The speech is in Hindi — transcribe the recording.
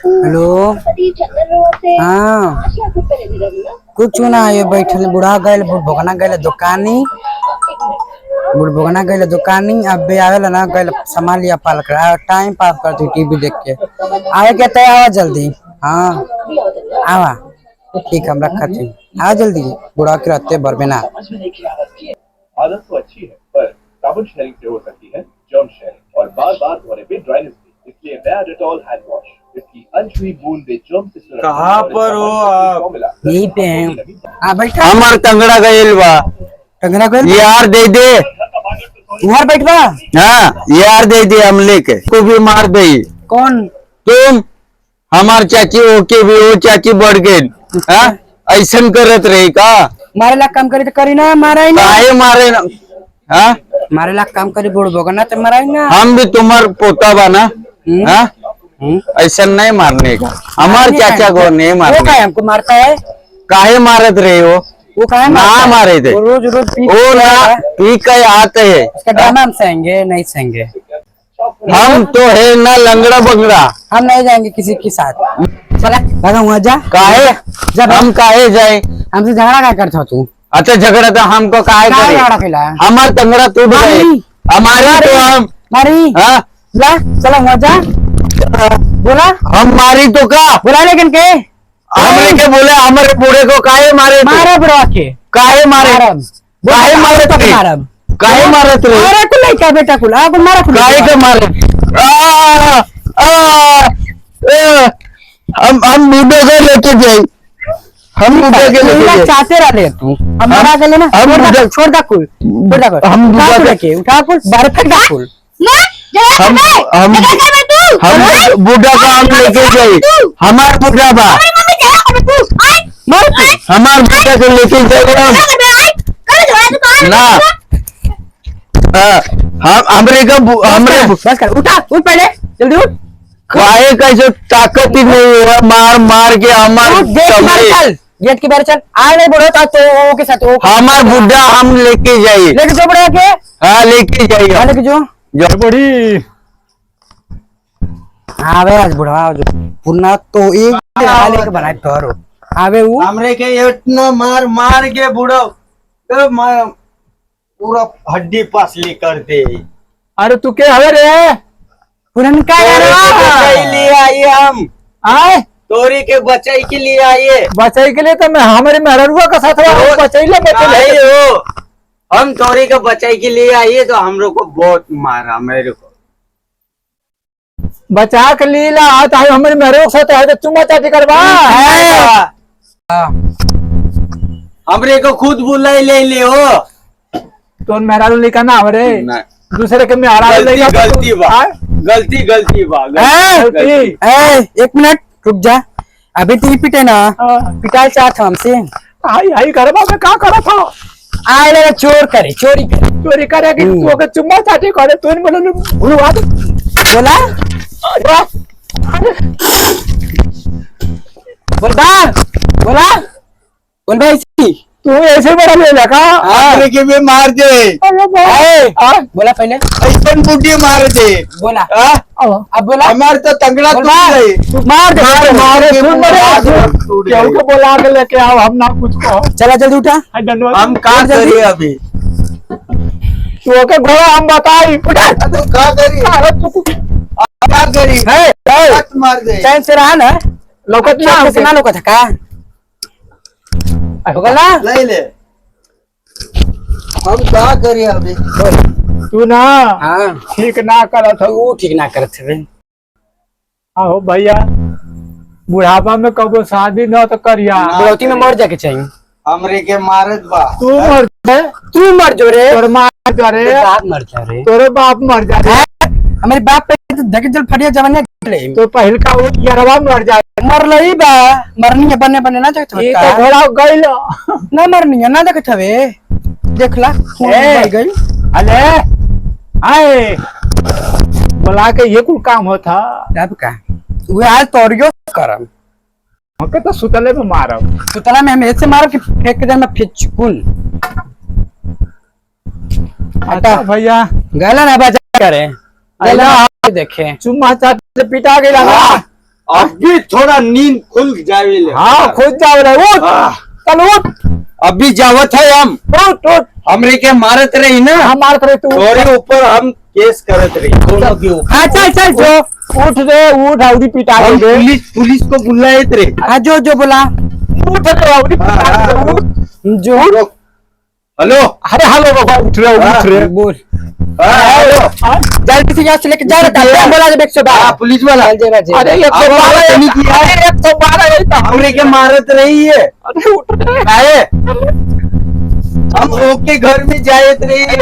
हेलो। हाँ कुछ ना, ये बैठल बुढ़ा गए भोगना गए दुकानी, बुढ़ गए दुकानी। अब आवेला ना गए सामान लिया पाल कर टाइम पास करती टीवी देख के। आवे के तय आवा जल्दी। हाँ आवा ठीक हम रखती आ जल्दी। बुढ़ा के रहते बरबे ना। आदत तो अच्छी है पर साबुन शेयरिंग से हो सकती है जर्म शेयरिंग और बार बार धोने पे ड्राइनेस भी। इसलिए नया डेटॉल हैंड वॉश इसकी अनछुई बूंदे जर्म से सुरक्षित। कहाँ पर हो आप? यहीं पे हैं। हाँ बैठा। हमार तंगड़ा गईल बा। टंगरा गए यार दे दे। उधर बैठवा। हाँ यार दे दे, हम लेके को भी मार दे। कौन? तुम हमार चाची ओके भी वो चाची बढ़ गई। हाँ ऐसा करत रही का? मारे लाख काम करी तो करी ना, मारा ही ना। काहे मारे ना? हाँ मारे लाख काम करी बुढ़ बोगना तो मारा ही ना। हम भी तुम्हार पोता बा ना। हाँ ऐसा नहीं मारने का। हमार चाचा को नहीं मारने। वो काहे हमको मारता है? काहे मारत रहे हो? वो काहे ना मारे थे। रोज रोज वो ना पी के आते है। इसका ड्रामा हम सहेंगे नहीं सहेंगे। हम तो है ना लंगड़ा बंगड़ा। हम नहीं जाएंगे किसी के साथ। चला भागा वहाँ जा। काहे जब हम काहे जाए? हमसे झगड़ा क्या करता तू? अच्छा झगड़ा तो हमको काहे करे? झगड़ा खेला हमार तंगड़ा टूट गए। हमारे तो हम मारी। हाँ ला चला वहाँ जा। बोला हम मारी तो का बोला लेकिन के हमने के बोले हमारे बूढ़े को काहे मारे? मारा बुढ़वा के काहे मारे? काहे मारे? मारब काहे मारत रहे? मारा कुल नहीं क्या बेटा कुल आप मारा कुल काहे के मारे? हम बूढ़े को लेके जाए। हम बूढ़े के लेके जाए। चाहते रहे तू अब मारा गले ना। छोड़ दा कुल हम लेके उठा कुल बाहर फेंक दा कुल। हम बूढ़ा को हम लेके जाए। हमार बूढ़ा बा हमार बूढ़ा को लेके जाए ना। हम हमरे को हमरे बस कर उठा उठ पहले जल्दी उठ। काहे कैसे ताकत ही नहीं है मार मार के हमार गेट के बाहर चल। आ नहीं बोलो तो के साथ हमार बुढ़ा हम लेके जाइए। लेके जो बड़ा के हाँ लेके जाइए। लेके जो बड़ी आवे आज बुढ़वा जो पुना तो एक लेके बनाए तोरो आवे वो हमरे के इतना मार मार के बुढ़ा पूरा हड्डी पसली कर दे। अरे तू क्या हवे रे? पुरन का लिए आइए हम आए तोरी के बचाई के लिए आइए। बचाई के लिए तो मैं हमारे मेहरुआ का साथ बचाई ले हो। हम तोरी के बचाई के लिए आइए तो हम लोग को बहुत मारा मेरे को बचा के लिए ला आता है हमारे मेहरुआ के साथ है तो तुम चाटी करवा हमरे को खुद बुलाई ले ले हो तो मेहरारू लेकर ना हमारे दूसरे के मेहरा गलती बा गलती गलती बा एक मिनट रुक जा। अभी तो पिटे ना पिटाई चाहता हमसे। आई आई करवा में क्या करा था? आए लगा चोर करे चोरी करे कि तू के चुम्मा चाटी करे तू ने बोला भूलवा दे बोला बोला बोल भाई तू ऐसे बड़ा ले लगा हमरे के भी मार दे। बोला पहले ऐसा बुढ़ी मार दे। बोला अब बोला हमार तो तंगड़ा टूट गई। मार दे केहू को बोला के लेके आओ हम ना कुछ कहो। चला जल्दी उठा। हम का करिए अभी? तू के घोड़ा हम बताई उठा तो का करी? क्या करी? मत मार दे। चैन से रहा ना लोकत ना कितना लोकत है का होगला ले ले। हम क्या करिए अभी? तू ना हाँ ठीक ना करत हो। वो ठीक ना करते रे। आहो भैया बुढ़ापा में कबो शादी न तो करिया बुढ़ौती में मर जाके चाहिए। हमरे के मारत बा। तू मर जो रे तोर मार जा रे बाप मर जा रे तोरे बाप मर जा रे हमारे बाप पे तो धके जल फटिया जवानिया तो पहल का यरवा मर जा मर लई बा मरनी है बने बने ना देखत ये तो घोड़ा गइल ना मरनी है ना देखत हवे देखला गई। अले आए बोला के ये कुल काम होता तब का वो आज तोरियो करम हमके तो सुतले में मारब सुतला में हम ऐसे मारो कि फेंक के में फिचकुन। अच्छा भैया गला ना बजा करे गला देखे चुम्मा चाट से पिटा गया अभी थोड़ा नींद खुल जावे। हाँ खुद जाओ रे, उठ चल उठ, अभी जावत है हम। उठ उठ, हमरे के मारत रही ना, हम मार करे तू तोरे ऊपर हम केस करत रही दोनों के ऊपर। हाँ चल चल जो, उठ रे उठ, हाउडी पिटा हम दे, पुलिस को बुलाए थे। हाँ जो बोला उठ रे हाउडी पिटा दे, उठ। जो हेलो अरे हेलो बाबा, उठ रे बोल हेलो, जल्दी से यहाँ से लेके जा रहा बोला जब 112 हाँ, पुलिस वाला। अरे 112 नहीं किया, अरे 112 यही था। हमरे के मारत रही है। अरे उठ रे, आए हम ओके घर में जाए रही है।